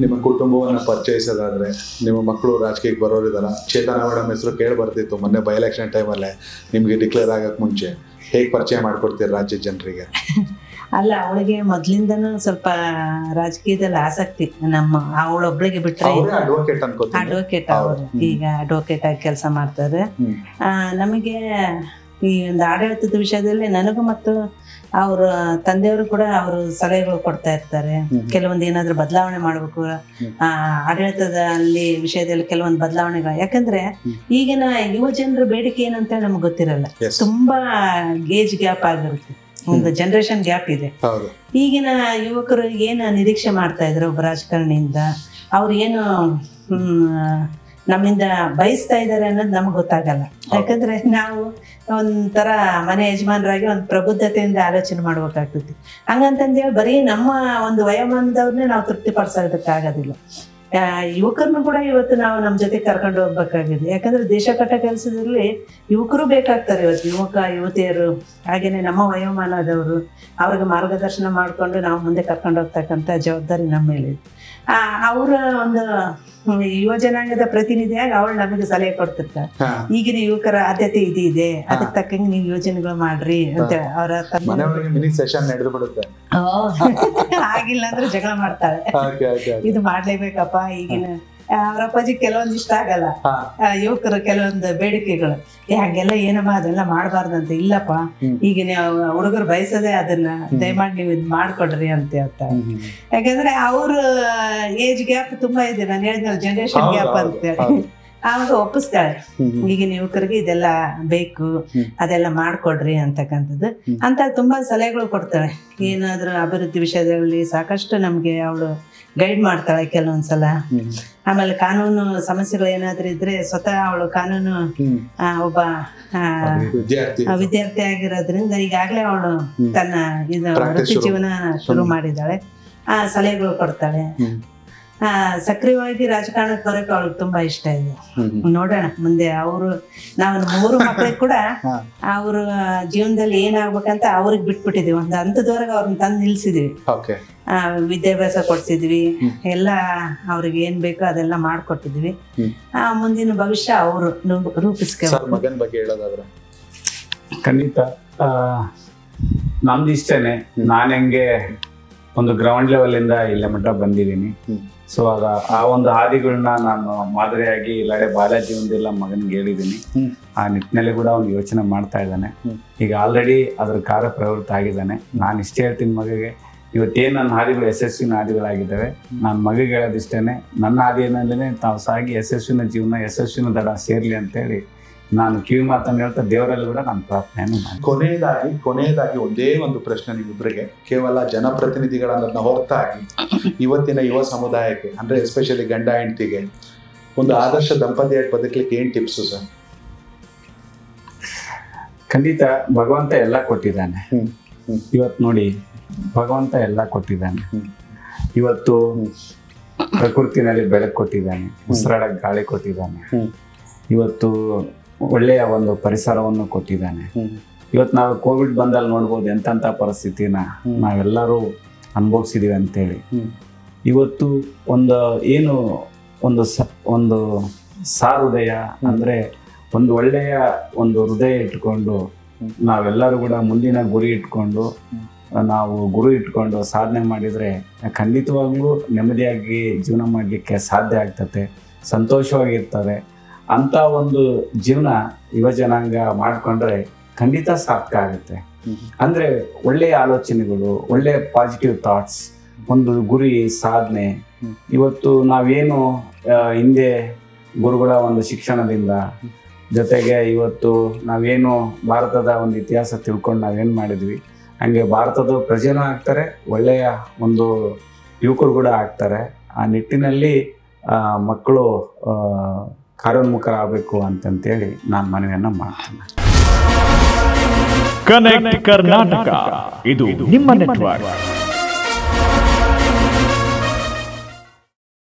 ನಿಮ್ಮ ಕುಟುಂಬವನ್ನು ಪರಿಚಯಿಸೋದಾದ್ರೆ, ನಿಮ್ಮ ಮಕ್ಕಳು ರಾಜಕೀಯಕ್ಕೆ ಬರೋರಿದಾರ? ಚೇತನಾ ಮೇಡಮ್ ಹೆಸರು ಕೇಳಿ ಬರ್ತಿತ್ತು ಮೊನ್ನೆ ಬೈ ಎಲೆಕ್ಷನ್ ಟೈಮಲ್ಲೇ. ನಿಮಗೆ ಡಿಕ್ಲೇರ್ ಆಗಕ್ಕೆ ಮುಂಚೆ ಹೇಗೆ ಪರಿಚಯ ಮಾಡ್ಕೊಡ್ತೀರಿ ರಾಜ್ಯದ ಜನರಿಗೆ? ಅಲ್ಲ, ಅವಳಿಗೆ ಮೊದ್ಲಿಂದನೂ ಸ್ವಲ್ಪ ರಾಜಕೀಯದಲ್ಲಿ ಆಸಕ್ತಿ. ಅವಳೊಬ್ಳಿಗೆ ಬಿಟ್ರೆ ಅಡ್ವೊಕೇಟ್, ಅವರು ಈಗ ಅಡ್ವೊಕೇಟ್ ಆಗಿ ಕೆಲಸ ಮಾಡ್ತಾರೆ. ನಮಗೆ ಈ ಒಂದು ಆಡಳಿತದ ವಿಷಯದಲ್ಲಿ ನನಗೂ ಮತ್ತು ಅವ್ರ ತಂದೆಯವರು ಕೂಡ ಅವರು ಸಲಹೆಗಳು ಕೊಡ್ತಾ ಇರ್ತಾರೆ. ಕೆಲವೊಂದು ಏನಾದ್ರೂ ಬದಲಾವಣೆ ಮಾಡ್ಬೇಕು, ಆಡಳಿತದಲ್ಲಿ ವಿಷಯದಲ್ಲಿ ಕೆಲವೊಂದು ಬದಲಾವಣೆಗಳು. ಯಾಕಂದ್ರೆ ಈಗಿನ ಯುವ ಜನರ ಬೇಡಿಕೆ ಏನಂತ ನಮ್ಗೆ ಗೊತ್ತಿರಲ್ಲ. ತುಂಬಾ ಏಜ್ ಗ್ಯಾಪ್ ಆಗಿರುತ್ತೆ, ಒಂದು ಜನರೇಷನ್ ಗ್ಯಾಪ್ ಇದೆ. ಈಗಿನ ಯುವಕರು ಏನು ನಿರೀಕ್ಷೆ ಮಾಡ್ತಾ ಇದ್ರು ಒಬ್ಬ ರಾಜಕಾರಣಿಯಿಂದ, ಅವ್ರು ಏನು ನಮ್ಮಿಂದ ಬಯಸ್ತಾ ಇದ್ದಾರೆ ಅನ್ನೋದು ನಮ್ಗೆ ಗೊತ್ತಾಗಲ್ಲ. ಯಾಕಂದ್ರೆ ನಾವು ಒಂಥರ ಮನೆ ಯಜಮಾನರಾಗಿ ಒಂದು ಪ್ರಬುದ್ಧತೆಯಿಂದ ಆಲೋಚನೆ ಮಾಡ್ಬೇಕಾಗ್ತೈತಿ. ಹಂಗಂತಂದೇಳಿ ಬರೀ ನಮ್ಮ ಒಂದು ವಯೋಮಾನದವ್ರನ್ನೇ ನಾವು ತೃಪ್ತಿಪಡಿಸೋದಕ್ಕಾಗೋದಿಲ್ಲ. ಯುವಕರನ್ನು ಕೂಡ ಇವತ್ತು ನಾವು ನಮ್ಮ ಜೊತೆ ಕರ್ಕೊಂಡು ಹೋಗ್ಬೇಕಾಗಿದೆ. ಯಾಕಂದ್ರೆ ದೇಶ ಕಟ್ಟ ಕೆಲಸದಲ್ಲಿ ಯುವಕರು ಬೇಕಾಗ್ತಾರೆ. ಇವತ್ತು ಯುವತಿಯರು ಹಾಗೇನೆ ನಮ್ಮ ವಯೋಮಾನದವರು, ಅವ್ರಿಗೆ ಮಾರ್ಗದರ್ಶನ ಮಾಡಿಕೊಂಡು ನಾವು ಮುಂದೆ ಕರ್ಕೊಂಡು ಹೋಗ್ತಕ್ಕಂಥ ಜವಾಬ್ದಾರಿ ನಮ್ಮ ಮೇಲೆ. ಅವರ ಒಂದು ಯುವ ಜನಾಂಗದ ಪ್ರತಿನಿಧಿಯಾಗಿ ಅವಳು ನಮಗೆ ಸಲಹೆ ಕೊಡ್ತಿರ್ತಾರೆ. ಈಗಿನ ಯುವಕರ ಆದ್ಯತೆ ಇದೆ, ಅದಕ್ಕೆ ತಕ್ಕಂಗೆ ನೀವು ಯೋಜನೆಗಳು ಮಾಡ್ರಿ ಅಂತ ಅವರ ಆಗಿಲ್ಲ ಅಂದ್ರೆ ಜಗಳ ಮಾಡ್ತಾಳೆ. ಇದು ಮಾಡ್ಲೇಬೇಕಪ್ಪ. ಈಗಿನ ಅವ್ರ ಅಪ್ಪಾಜಿ ಕೆಲವೊಂದು ಇಷ್ಟ ಆಗಲ್ಲ, ಯುವಕರು ಕೆಲವೊಂದು ಬೇಡಿಕೆಗಳು, ಹಂಗೆಲ್ಲ ಏನಮ್ಮ ಅದೆಲ್ಲ ಮಾಡಬಾರ್ದಂತ. ಇಲ್ಲಪ್ಪ, ಈಗಿನ ಹುಡುಗರು ಬಯಸೋದೇ ಅದನ್ನ, ದಯಮಾಡಿ ನೀವು ಇದು ಮಾಡ್ಕೊಡ್ರಿ ಅಂತ ಹೇಳ್ತಾರೆ. ಯಾಕಂದ್ರೆ ಅವ್ರ ಏಜ್ ಗ್ಯಾಪ್ ತುಂಬಾ ಇದೆ. ನಾನು ಹೇಳಿದ್ನಲ್ಲ, ಜನರೇಷನ್ ಗ್ಯಾಪ್ ಅಂತೇಳಿ. ಆವಾಗ ಒಪ್ಪಿಸ್ತಾಳೆ, ಈಗಿನ ಯುವಕರಿಗೆ ಇದೆಲ್ಲ ಬೇಕು, ಅದೆಲ್ಲ ಮಾಡ್ಕೊಡ್ರಿ ಅಂತಕ್ಕಂಥದ್ದು ಅಂತ ತುಂಬಾ ಸಲಹೆಗಳು ಕೊಡ್ತಾಳೆ. ಏನಾದ್ರೂ ಅಭಿವೃದ್ಧಿ ವಿಷಯದಲ್ಲಿ ಸಾಕಷ್ಟು ನಮ್ಗೆ ಅವಳು ಗೈಡ್ ಮಾಡ್ತಾಳೆ ಕೆಲವೊಂದ್ಸಲ. ಆಮೇಲೆ ಕಾನೂನು ಸಮಸ್ಯೆಗಳು ಏನಾದ್ರೂ ಇದ್ರೆ ಸ್ವತಃ ಅವಳು ಕಾನೂನು ಒಬ್ಬ ವಿದ್ಯಾರ್ಥಿ ಆಗಿರೋದ್ರಿಂದ ಈಗಾಗ್ಲೇ ಅವಳು ತನ್ನ ಇದು ವೃತ್ತಿ ಜೀವನ ಶುರು ಮಾಡಿದ್ದಾಳೆ. ಸಲಹೆಗಳು ಕೊಡ್ತಾಳೆ. ಸಕ್ರಿಯವಾಗಿ ರಾಜಕಾರಣಕ್ಕೆ ಬರೋಕೆ ಅವಳಿಗೆ ತುಂಬಾ ಇಷ್ಟ ಇದೆ. ನೋಡೋಣ ಮುಂದೆ ನಾವು 3 ಮಕ್ಕಳಿಗೆ ಕೂಡ ಅವ್ರ ಜೀವನದಲ್ಲಿ ಏನಾಗ್ಬೇಕಂತ ಅವ್ರಿಗೆ ಬಿಟ್ಬಿಟ್ಟಿದೀವಿ. ಒಂದು ಹಂತದವರೆಗೆ ಅವ್ರನ್ನ ತಂದು ನಿಲ್ಸಿದೀವಿ, ವಿದ್ಯಾಭ್ಯಾಸ ಕೊಡ್ಸಿದ್ವಿ, ಎಲ್ಲ ಅವ್ರಿಗೆ ಏನ್ ಬೇಕೋ ಅದೆಲ್ಲ ಮಾಡ್ಕೊಟ್ಟಿದ್ವಿ. ಮುಂದಿನ ಭವಿಷ್ಯ ಅವರು ರೂಪಿಸ್ಕೊಂಡು. ಮಗನ ಬಗ್ಗೆ ಹೇಳೋದಾದ್ರೆ ಖಂಡಿತ ನಮ್ದು ಇಷ್ಟೇನೆ. ನಾನು ಹೆಂಗೆ ಒಂದು ಗ್ರೌಂಡ್ ಲೆವೆಲ್ ಇಂದ ಇಲ್ಲೇ ಮಟ್ಟ ಬಂದಿದ್ದೀನಿ. ಸೊ ಆ ಒಂದು ಹಾದಿಗಳನ್ನ ನಾನು ಮಾದರಿಯಾಗಿ ಇಲ್ಲಡೆ ಬಾಲ್ಯ ಜೀವನದೆಲ್ಲ ಮಗನಿಗೆ ಹೇಳಿದ್ದೀನಿ. ಆ ನಿಟ್ಟಿನಲ್ಲಿ ಕೂಡ ಒಂದು ಯೋಚನೆ ಮಾಡ್ತಾ ಇದ್ದಾನೆ. ಈಗ ಆಲ್ರೆಡಿ ಅದ್ರ ಕಾರ್ಯಪ್ರವೃತ್ತ ಆಗಿದ್ದಾನೆ. ನಾನು ಇಷ್ಟೇ ಹೇಳ್ತೀನಿ ಮಗಿಗೆ, ಇವತ್ತೇನು ನನ್ನ ಹಾದಿಗಳು ಯಶಸ್ವಿನ ಹಾದಿಗಳಾಗಿದ್ದಾವೆ. ನಾನು ಮಗಿಗೆ ಹೇಳೋದಿಷ್ಟೇನೆ, ನನ್ನ ಹಾದಿಯಲ್ಲೇ ತಾವು ಸಾಗಿ ಯಶಸ್ವಿನ ಜೀವನ, ಯಶಸ್ವಿನ ದಡ ಸೇರ್ಲಿ ಅಂತೇಳಿ ನಾನು ಕಿವಿ ಮಾತನ್ನು ಹೇಳ್ತಾ ದೇವರಲ್ಲಿ ಕೂಡ ನಾನು ಪ್ರಾರ್ಥನೆಯನ್ನು ಮಾಡಿ. ಕೊನೆಯದಾಗಿ ಒಂದೇ ಒಂದು ಪ್ರಶ್ನೆ ನಿಮ್ಮಿಬ್ಬರಿಗೆ, ಕೇವಲ ಜನಪ್ರತಿನಿಧಿಗಳನ್ನ ಹೊರತಾಗಿ ಇವತ್ತಿನ ಯುವ ಸಮುದಾಯಕ್ಕೆ, ಅಂದ್ರೆ ಎಸ್ಪೆಷಲಿ ಗಂಡ ಹೆಂಡತಿಗೆ ಒಂದು ಆದರ್ಶ ದಂಪತಿಯಾಗಿ ಬದುಕಲಿಕ್ಕೆ ಏನ್ ಟಿಪ್ಸು ಸರ್? ಖಂಡಿತ ಭಗವಂತ ಎಲ್ಲ ಕೊಟ್ಟಿದ್ದಾನೆ. ಇವತ್ತು ನೋಡಿ, ಭಗವಂತ ಎಲ್ಲ ಕೊಟ್ಟಿದ್ದಾನೆ. ಇವತ್ತು ಪ್ರಕೃತಿನಲ್ಲಿ ಬೆಳಕು ಕೊಟ್ಟಿದ್ದಾನೆ, ಉಸಿರಾಡಕ್ಕೆ ಗಾಳಿ ಕೊಟ್ಟಿದ್ದಾನೆ, ಇವತ್ತು ಒಳ್ಳೆಯ ಒಂದು ಪರಿಸರವನ್ನು ಕೊಟ್ಟಿದ್ದಾನೆ. ಇವತ್ತು ನಾವು ಕೋವಿಡ್ ಬಂದಲ್ಲಿ ನೋಡ್ಬೋದು ಎಂತೆಂಥ ಪರಿಸ್ಥಿತಿನ ನಾವೆಲ್ಲರೂ ಅನುಭವಿಸಿದೀವಿ ಅಂತೇಳಿ. ಇವತ್ತು ಒಂದು ಸಾಹೃದಯ ಅಂದ್ರೆ ಒಂದು ಒಳ್ಳೆಯ ಒಂದು ಹೃದಯ ಇಟ್ಕೊಂಡು ನಾವೆಲ್ಲರೂ ಕೂಡ ಮುಂದಿನ ಗುರಿ ಇಟ್ಕೊಂಡು ಸಾಧನೆ ಮಾಡಿದ್ರೆ ಖಂಡಿತವಾಗ್ಲೂ ನೆಮ್ಮದಿಯಾಗಿ ಜೀವನ ಮಾಡಲಿಕ್ಕೆ ಸಾಧ್ಯ ಆಗ್ತದೆ, ಸಂತೋಷವಾಗಿರ್ತಾರೆ. ಅಂತ ಒಂದು ಜೀವನ ಯುವ ಜನಾಂಗ ಮಾಡಿಕೊಂಡ್ರೆ ಖಂಡಿತ ಸಾರ್ಥಕ ಆಗುತ್ತೆ. ಅಂದ್ರೆ ಒಳ್ಳೆಯ ಆಲೋಚನೆಗಳು, ಒಳ್ಳೆಯ ಪಾಸಿಟಿವ್ ಥಾಟ್ಸ್, ಒಂದು ಗುರಿ ಸಾಧನೆ. ಇವತ್ತು ನಾವೇನು ಹಿಂದೆ ಗುರುಗಳ ಒಂದು ಶಿಕ್ಷಣದಿಂದ ಜೊತೆಗೆ ಇವತ್ತು ನಾವೇನು ಭಾರತದ ಒಂದು ಇತಿಹಾಸ ತಿಳ್ಕೊಂಡು ನಾವೇನು ಮಾಡಿದ್ವಿ, ಹಂಗೆ ಭಾರತದ ಪ್ರಜೆನೂ ಆಗ್ತಾರೆ, ಒಳ್ಳೆಯ ಒಂದು ಯುವಕರು ಕೂಡ ಆಗ್ತಾರೆ. ಆ ನಿಟ್ಟಿನಲ್ಲಿ ಮಕ್ಕಳು ಕಾರ್ಯೋನ್ಮುಖರಾಗಬೇಕು ಅಂತಂತೇಳಿ ನಾನು ಮನವಿಯನ್ನು ಮಾಡ್ತೇನೆ. ಕನೆಕ್ಟ್ ಕರ್ನಾಟಕ, ಇದು ನಿಮ್ಮ ನೆಟ್ವರ್ಕ್.